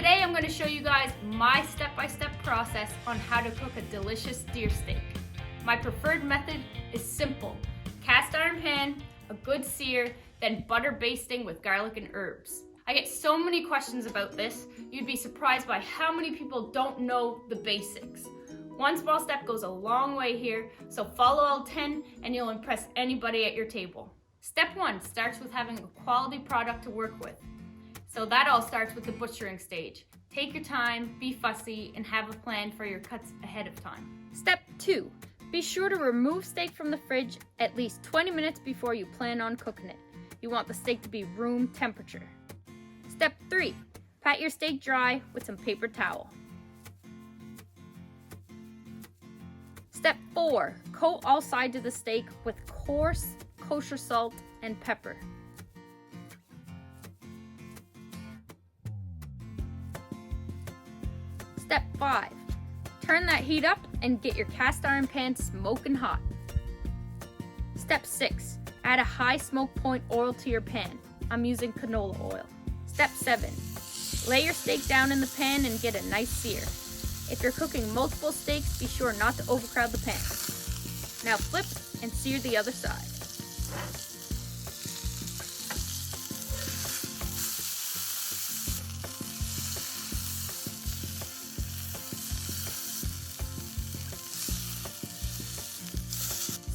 Today I'm going to show you guys my step-by-step process on how to cook a delicious deer steak. My preferred method is simple. Cast iron pan, a good sear, then butter basting with garlic and herbs. I get so many questions about this, you'd be surprised by how many people don't know the basics. One small step goes a long way here, so follow all 10 and you'll impress anybody at your table. Step 1 starts with having a quality product to work with. So that all starts with the butchering stage. Take your time, be fussy, and have a plan for your cuts ahead of time. Step 2. Be sure to remove steak from the fridge at least 20 minutes before you plan on cooking it. You want the steak to be room temperature. Step 3. Pat your steak dry with some paper towel. Step 4. Coat all sides of the steak with coarse kosher salt and pepper. Step 5. Turn that heat up and get your cast iron pan smoking hot. Step 6. Add a high smoke point oil to your pan. I'm using canola oil. Step 7. Lay your steak down in the pan and get a nice sear. If you're cooking multiple steaks, be sure not to overcrowd the pan. Now flip and sear the other side.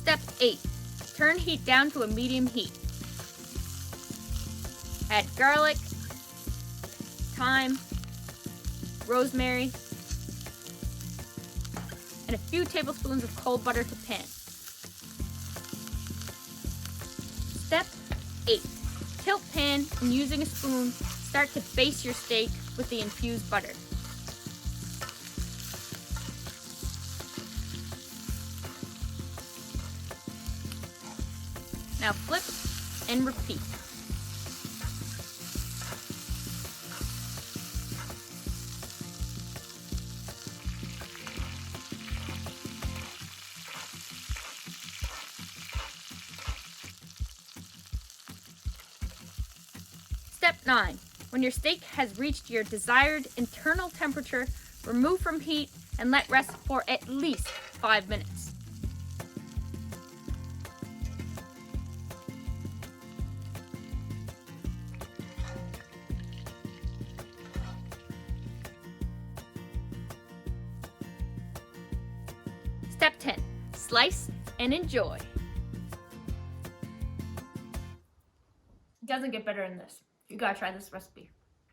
Step 8. Turn heat down to a medium heat. Add garlic, thyme, rosemary, and a few tablespoons of cold butter to pan. Step 8. Tilt pan and using a spoon, start to baste your steak with the infused butter. Now flip and repeat. Step 9. When your steak has reached your desired internal temperature, remove from heat and let rest for at least 5 minutes. Step 10. Slice and enjoy. It doesn't get better than this. You gotta try this recipe.